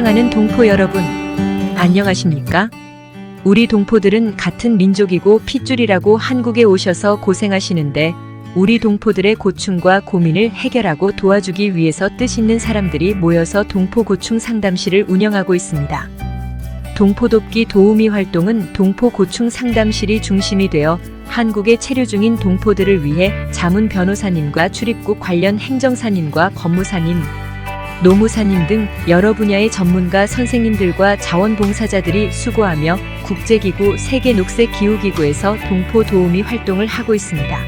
사랑하는 동포 여러분, 안녕하십니까? 우리 동포들은 같은 민족이고 핏줄이라고 한국에 오셔서 고생하시는데 우리 동포들의 고충과 고민을 해결하고 도와주기 위해서 뜻있는 사람들이 모여서 동포 고충 상담실을 운영하고 있습니다. 동포 돕기 도우미 활동은 동포 고충 상담실이 중심이 되어 한국에 체류 중인 동포들을 위해 자문 변호사님과 출입국 관련 행정사님과 법무사님, 노무사님 등 여러 분야의 전문가 선생님들과 자원봉사자들이 수고하며 국제기구 세계녹색기후기구에서 동포 도우미 활동을 하고 있습니다.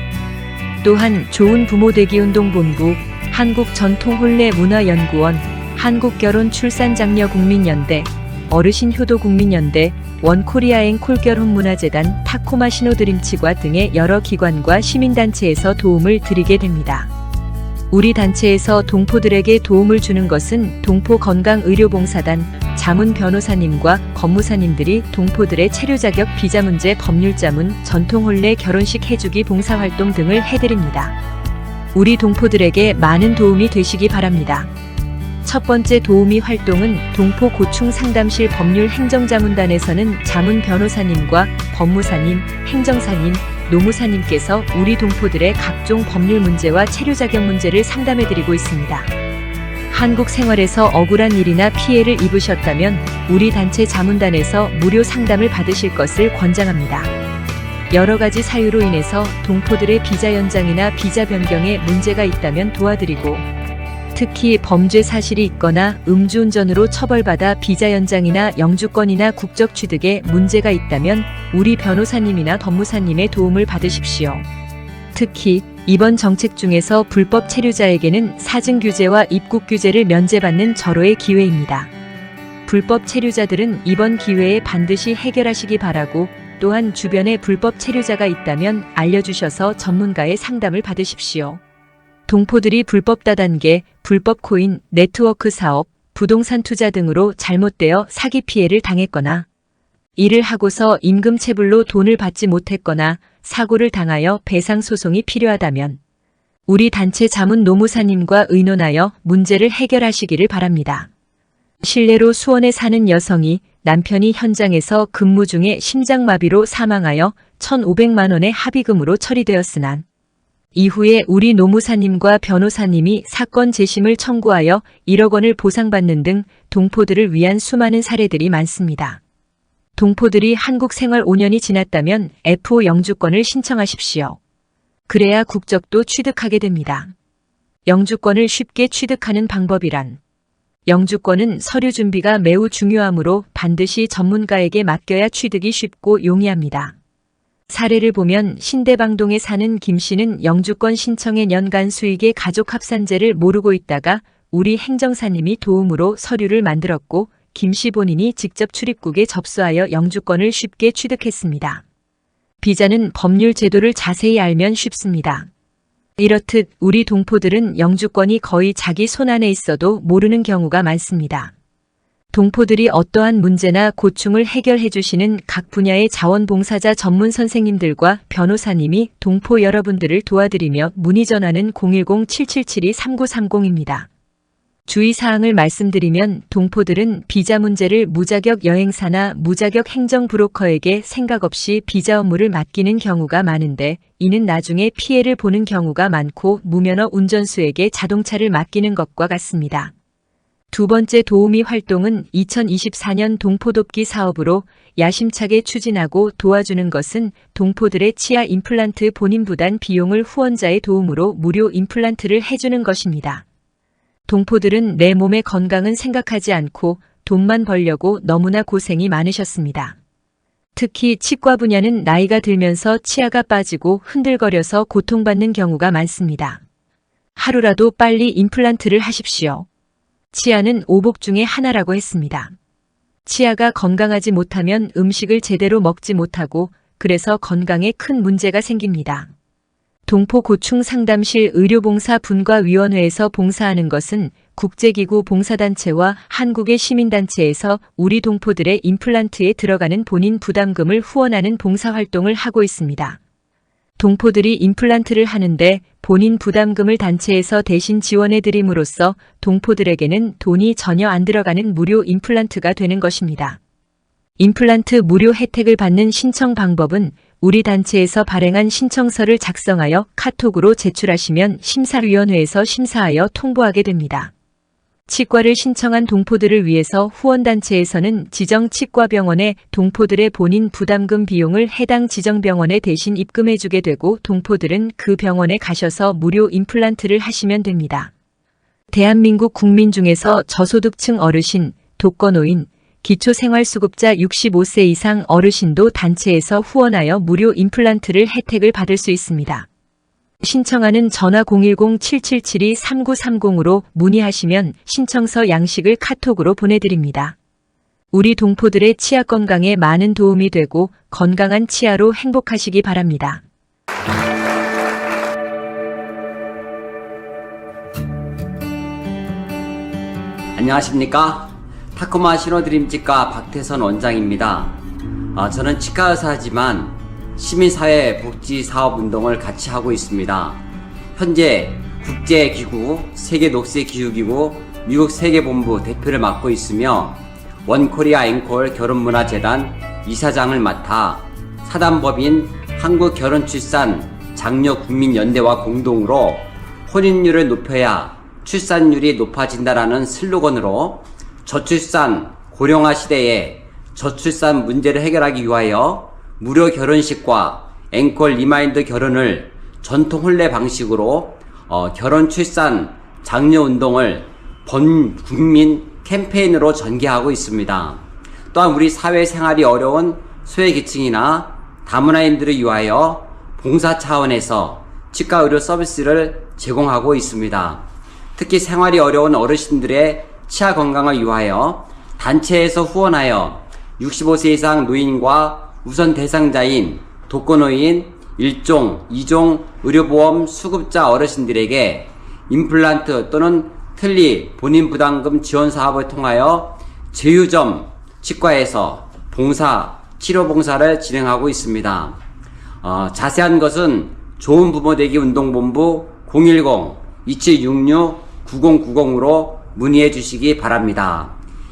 또한 좋은 부모 되기 운동본부, 한국전통혼례문화연구원, 한국결혼출산장려국민연대, 어르신효도국민연대, 원코리아행 콜결혼문화재단, 타코마 신호드림치과 등의 여러 기관과 시민단체에서 도움을 드리게 됩니다. 우리 단체에서 동포들에게 도움을 주는 것은 동포건강의료봉사단, 자문 변호사님과 법무사님들이 동포들의 체류 자격 비자 문제 법률자문, 전통혼례 결혼식 해주기 봉사활동 등을 해드립니다. 우리 동포들에게 많은 도움이 되시기 바랍니다. 첫 번째 도우미 활동은 동포 고충 상담실 법률 행정자문단에서는 자문 변호사님과 법무사님, 행정사님, 노무사님께서 우리 동포들의 각종 법률 문제와 체류 자격 문제를 상담해드리고 있습니다. 한국 생활에서 억울한 일이나 피해를 입으셨다면 우리 단체 자문단에서 무료 상담을 받으실 것을 권장합니다. 여러 가지 사유로 인해서 동포들의 비자 연장이나 비자 변경에 문제가 있다면 도와드리고, 특히 범죄 사실이 있거나 음주운전으로 처벌받아 비자 연장이나 영주권이나 국적 취득에 문제가 있다면 우리 변호사님이나 법무사님의 도움을 받으십시오. 특히 이번 정책 중에서 불법 체류자에게는 사증 규제와 입국 규제를 면제받는 절호의 기회입니다. 불법 체류자들은 이번 기회에 반드시 해결하시기 바라고, 또한 주변에 불법 체류자가 있다면 알려주셔서 전문가의 상담을 받으십시오. 동포들이 불법 다단계, 불법 코인, 네트워크 사업, 부동산 투자 등으로 잘못되어 사기 피해를 당했거나 일을 하고서 임금 체불로 돈을 받지 못했거나 사고를 당하여 배상 소송이 필요하다면 우리 단체 자문 노무사님과 의논하여 문제를 해결하시기를 바랍니다. 실례로 수원에 사는 여성이 남편이 현장에서 근무 중에 심장마비로 사망하여 1,500만 원의 합의금으로 처리되었으나 이후에 우리 노무사님과 변호사님이 사건 재심을 청구하여 1억 원을 보상받는 등 동포들을 위한 수많은 사례들이 많습니다. 동포들이 한국 생활 5년이 지났다면 F5 영주권을 신청하십시오. 그래야 국적도 취득하게 됩니다. 영주권을 쉽게 취득하는 방법이란, 영주권은 서류 준비가 매우 중요하므로 반드시 전문가에게 맡겨야 취득이 쉽고 용이합니다. 사례를 보면 신대방동에 사는 김 씨는 영주권 신청의 연간 수익의 가족합산제를 모르고 있다가 우리 행정사님이 도움으로 서류를 만들었고 김 씨 본인이 직접 출입국에 접수하여 영주권을 쉽게 취득했습니다. 비자는 법률 제도를 자세히 알면 쉽습니다. 이렇듯 우리 동포들은 영주권이 거의 자기 손안에 있어도 모르는 경우가 많습니다. 동포들이 어떠한 문제나 고충을 해결해 주시는 각 분야의 자원봉사자 전문 선생님들과 변호사님이 동포 여러분들을 도와드리며 문의 전화는 010-777-3930입니다. 주의사항을 말씀드리면 동포들은 비자 문제를 무자격 여행사나 무자격 행정 브로커에게 생각 없이 비자 업무를 맡기는 경우가 많은데 이는 나중에 피해를 보는 경우가 많고 무면허 운전수에게 자동차를 맡기는 것과 같습니다. 두 번째 도우미 활동은 2024년 동포돕기 사업으로 야심차게 추진하고 도와주는 것은 동포들의 치아 임플란트 본인 부담 비용을 후원자의 도움으로 무료 임플란트를 해주는 것입니다. 동포들은 내 몸의 건강은 생각하지 않고 돈만 벌려고 너무나 고생이 많으셨습니다. 특히 치과 분야는 나이가 들면서 치아가 빠지고 흔들거려서 고통받는 경우가 많습니다. 하루라도 빨리 임플란트를 하십시오. 치아는 오복 중에 하나라고 했습니다. 치아가 건강하지 못하면 음식을 제대로 먹지 못하고 그래서 건강에 큰 문제가 생깁니다. 동포 고충 상담실 의료봉사 분과위원회에서 봉사하는 것은 국제기구 봉사단체와 한국의 시민단체에서 우리 동포들의 임플란트에 들어가는 본인 부담금을 후원하는 봉사활동을 하고 있습니다. 동포들이 임플란트를 하는데 본인 부담금을 단체에서 대신 지원해 드림으로써 동포들에게는 돈이 전혀 안 들어가는 무료 임플란트가 되는 것입니다. 임플란트 무료 혜택을 받는 신청 방법은 우리 단체에서 발행한 신청서를 작성하여 카톡으로 제출하시면 심사위원회에서 심사하여 통보하게 됩니다. 치과를 신청한 동포들을 위해서 후원단체에서는 지정 치과병원에 동포들의 본인 부담금 비용을 해당 지정병원에 대신 입금해주게 되고 동포들은 그 병원에 가셔서 무료 임플란트를 하시면 됩니다. 대한민국 국민 중에서 저소득층 어르신, 독거노인, 기초생활수급자 65세 이상 어르신도 단체에서 후원하여 무료 임플란트를 혜택을 받을 수 있습니다. 신청하는 전화 010-777-3930으로 문의하시면 신청서 양식을 카톡으로 보내드립니다. 우리 동포들의 치아 건강에 많은 도움이 되고 건강한 치아로 행복하시기 바랍니다. 안녕하십니까? 타코마 신호드림치과 박태선 원장입니다. 저는 치과의사지만 시민사회 복지사업운동을 같이 하고 있습니다. 현재 국제기구, 세계녹색기후기구, 미국 세계본부 대표를 맡고 있으며 원코리아 앵콜 결혼문화재단 이사장을 맡아 사단법인 한국결혼출산장려국민연대와 공동으로 혼인율을 높여야 출산율이 높아진다라는 슬로건으로 저출산 고령화 시대에 저출산 문제를 해결하기 위하여 무료 결혼식과 앵콜 리마인드 결혼을 전통 혼례 방식으로 결혼 출산 장려 운동을 본 국민 캠페인으로 전개하고 있습니다. 또한 우리 사회 생활이 어려운 소외계층이나 다문화인들을 위하여 봉사 차원에서 치과 의료 서비스를 제공하고 있습니다. 특히 생활이 어려운 어르신들의 치아 건강을 위하여 단체에서 후원하여 65세 이상 노인과 우선 대상자인 독거노인 1종, 2종 의료보험 수급자 어르신들에게 임플란트 또는 틀니 본인 부담금 지원 사업을 통하여 제휴점 치과에서 치료봉사를 진행하고 있습니다. 자세한 것은 좋은 부모 되기 운동본부 010-2766-9090으로 문의해 주시기 바랍니다.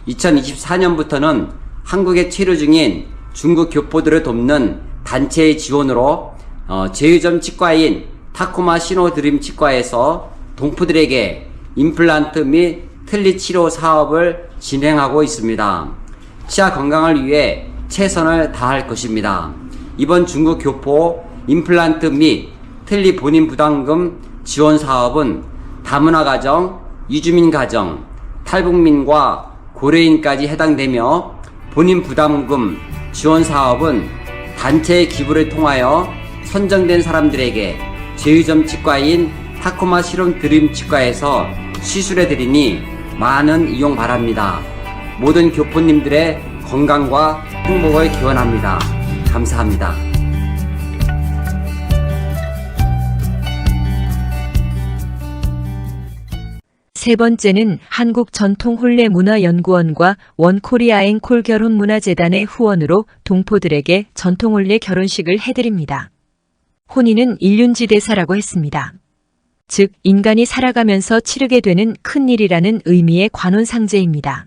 2024년부터는 한국에 체류 중인 중국 교포들을 돕는 단체의 지원으로 제휴점 치과인 타코마 신호드림 치과에서 동포들에게 임플란트 및 틀니 치료 사업을 진행하고 있습니다. 치아 건강을 위해 최선을 다할 것입니다. 이번 중국 교포 임플란트 및 틀니 본인 부담금 지원 사업은 다문화 가정, 이주민 가정, 탈북민과 고려인까지 해당되며 본인 부담금 지원 사업은 단체의 기부를 통하여 선정된 사람들에게 제휴점 치과인 타코마 실험 드림 치과에서 시술해드리니 많은 이용 바랍니다. 모든 교포님들의 건강과 행복을 기원합니다. 감사합니다. 세 번째는 한국전통혼례문화연구원과 원코리아 앵콜 결혼문화재단의 후원으로 동포들에게 전통혼례 결혼식을 해드립니다. 혼인은 인륜지대사라고 했습니다. 즉 인간이 살아가면서 치르게 되는 큰일이라는 의미의 관혼상제입니다.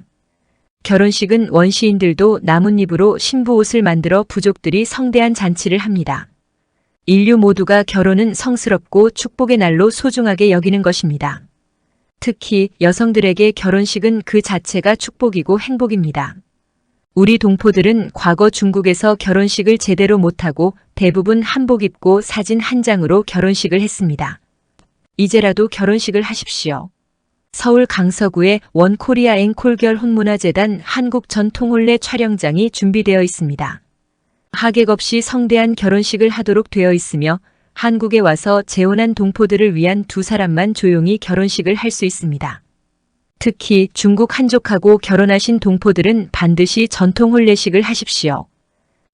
결혼식은 원시인들도 나뭇잎으로 신부 옷을 만들어 부족들이 성대한 잔치를 합니다. 인류 모두가 결혼은 성스럽고 축복의 날로 소중하게 여기는 것입니다. 특히 여성들에게 결혼식은 그 자체가 축복이고 행복입니다. 우리 동포들은 과거 중국에서 결혼식을 제대로 못하고 대부분 한복 입고 사진 한 장으로 결혼식을 했습니다. 이제라도 결혼식을 하십시오. 서울 강서구에 원코리아 앵콜 결혼문화재단 한국전통혼례 촬영장이 준비되어 있습니다. 하객 없이 성대한 결혼식을 하도록 되어 있으며 한국에 와서 재혼한 동포들을 위한 두 사람만 조용히 결혼식을 할 수 있습니다. 특히 중국 한족하고 결혼하신 동포들은 반드시 전통혼례식을 하십시오.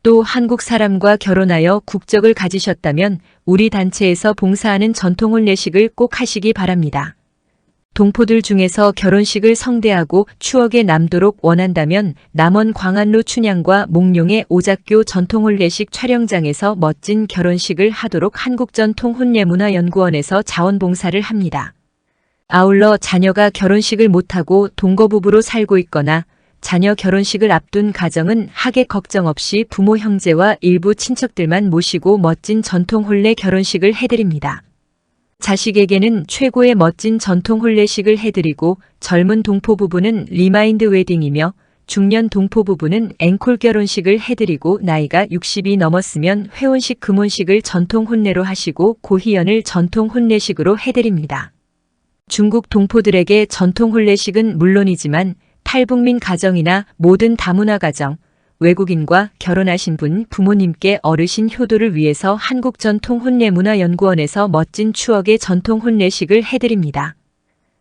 또 한국 사람과 결혼하여 국적을 가지셨다면 우리 단체에서 봉사하는 전통혼례식을 꼭 하시기 바랍니다. 동포들 중에서 결혼식을 성대하고 추억에 남도록 원한다면 남원 광안로 춘향과 몽룡의 오작교 전통혼례식 촬영장에서 멋진 결혼식을 하도록 한국전통혼례문화연구원에서 자원봉사를 합니다. 아울러 자녀가 결혼식을 못하고 동거부부로 살고 있거나 자녀 결혼식을 앞둔 가정은 하객 걱정 없이 부모 형제와 일부 친척들만 모시고 멋진 전통혼례 결혼식을 해드립니다. 자식에게는 최고의 멋진 전통 혼례식을 해드리고 젊은 동포 부부는 리마인드 웨딩이며 중년 동포 부부는 앵콜 결혼식을 해드리고 나이가 60이 넘었으면 회혼식 금혼식을 전통 혼례로 하시고 고희연을 전통 혼례식으로 해드립니다. 중국 동포들에게 전통 혼례식은 물론이지만 탈북민 가정이나 모든 다문화 가정, 외국인과 결혼하신 분 부모님께 어르신 효도를 위해서 한국전통혼례문화연구원에서 멋진 추억의 전통혼례식을 해드립니다.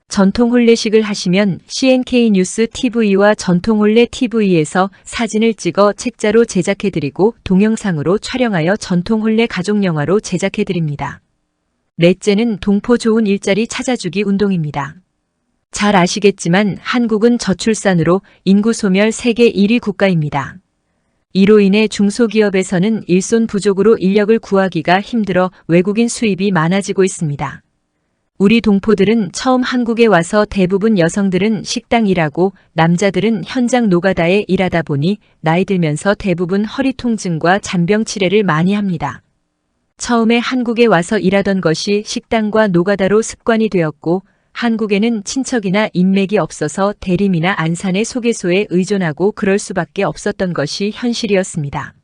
전통혼례식을 하시면 CNK 뉴스 TV와 전통혼례 TV에서 사진을 찍어 책자로 제작해드리고 동영상으로 촬영하여 전통혼례 가족영화로 제작해드립니다. 넷째는 동포 좋은 일자리 찾아주기 운동입니다. 잘 아시겠지만 한국은 저출산으로 인구 소멸 세계 1위 국가입니다. 이로 인해 중소기업에서는 일손 부족으로 인력을 구하기가 힘들어 외국인 수입이 많아지고 있습니다. 우리 동포들은 처음 한국에 와서 대부분 여성들은 식당 일하고 남자들은 현장 노가다에 일하다 보니 나이 들면서 대부분 허리 통증과 잔병 치레를 많이 합니다. 처음에 한국에 와서 일하던 것이 식당과 노가다로 습관이 되었고 한국에는 친척이나 인맥이 없어서 대림이나 안산의 소개소에 의존하고 그럴 수밖에 없었던 것이 현실이었습니다.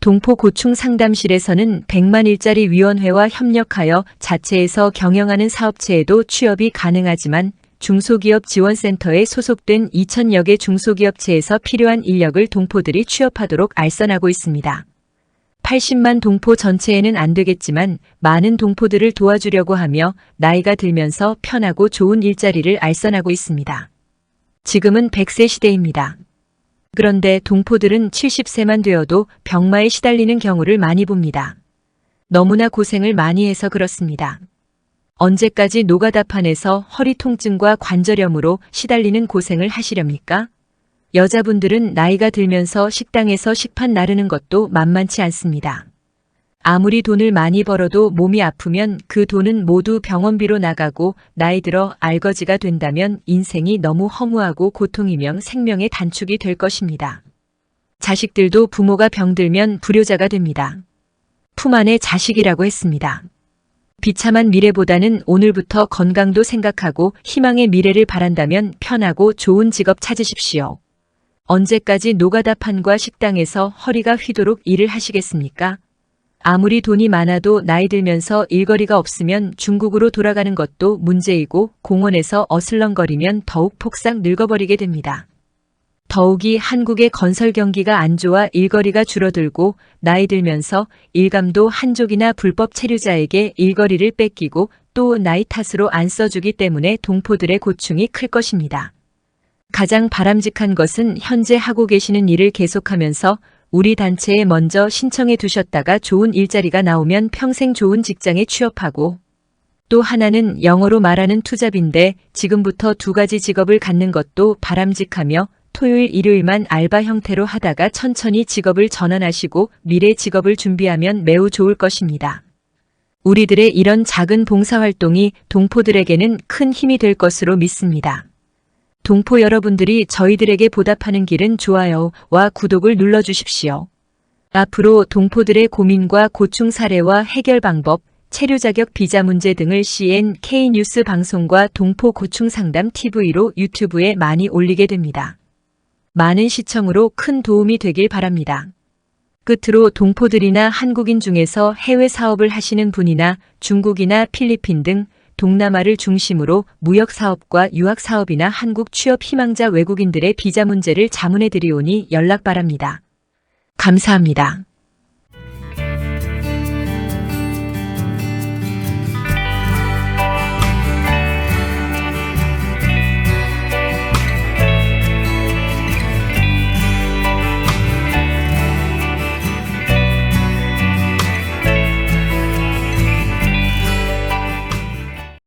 동포 고충 상담실에서는 100만 일자리 위원회와 협력하여 자체에서 경영하는 사업체에도 취업이 가능하지만 중소기업 지원센터에 소속된 2000여 개 중소기업체에서 필요한 인력을 동포들이 취업하도록 알선하고 있습니다. 80만 동포 전체에는 안 되겠지만 많은 동포들을 도와주려고 하며 나이가 들면서 편하고 좋은 일자리를 알선하고 있습니다. 지금은 100세 시대입니다. 그런데 동포들은 70세만 되어도 병마에 시달리는 경우를 많이 봅니다. 너무나 고생을 많이 해서 그렇습니다. 언제까지 노가다판에서 허리 통증과 관절염으로 시달리는 고생을 하시렵니까? 여자분들은 나이가 들면서 식당에서 식판 나르는 것도 만만치 않습니다. 아무리 돈을 많이 벌어도 몸이 아프면 그 돈은 모두 병원비로 나가고 나이 들어 알거지가 된다면 인생이 너무 허무하고 고통이며 생명의 단축이 될 것입니다. 자식들도 부모가 병들면 불효자가 됩니다. 품 안에 자식이라고 했습니다. 비참한 미래보다는 오늘부터 건강도 생각하고 희망의 미래를 바란다면 편하고 좋은 직업 찾으십시오. 언제까지 노가다판과 식당에서 허리가 휘도록 일을 하시겠습니까? 아무리 돈이 많아도 나이 들면서 일거리가 없으면 중국으로 돌아가는 것도 문제이고 공원에서 어슬렁거리면 더욱 폭삭 늙어버리게 됩니다. 더욱이 한국의 건설 경기가 안 좋아 일거리가 줄어들고 나이 들면서 일감도 한족이나 불법 체류자에게 일거리를 뺏기고 또 나이 탓으로 안 써주기 때문에 동포들의 고충이 클 것입니다. 가장 바람직한 것은 현재 하고 계시는 일을 계속하면서 우리 단체에 먼저 신청해 두셨다가 좋은 일자리가 나오면 평생 좋은 직장에 취업하고 또 하나는 영어로 말하는 투잡인데 지금부터 2가지 직업을 갖는 것도 바람직하며 토요일 일요일만 알바 형태로 하다가 천천히 직업을 전환하시고 미래 직업을 준비하면 매우 좋을 것입니다. 우리들의 이런 작은 봉사활동이 동포들에게는 큰 힘이 될 것으로 믿습니다. 동포 여러분들이 저희들에게 보답하는 길은 좋아요와 구독을 눌러주십시오. 앞으로 동포들의 고민과 고충 사례와 해결 방법, 체류 자격 비자 문제 등을 CNK 뉴스 방송과 동포 고충 상담 TV로 유튜브에 많이 올리게 됩니다. 많은 시청으로 큰 도움이 되길 바랍니다. 끝으로 동포들이나 한국인 중에서 해외 사업을 하시는 분이나 중국이나 필리핀 등 동남아를 중심으로 무역사업과 유학사업이나 한국 취업 희망자 외국인들의 비자 문제를 자문해 드리오니 연락 바랍니다. 감사합니다.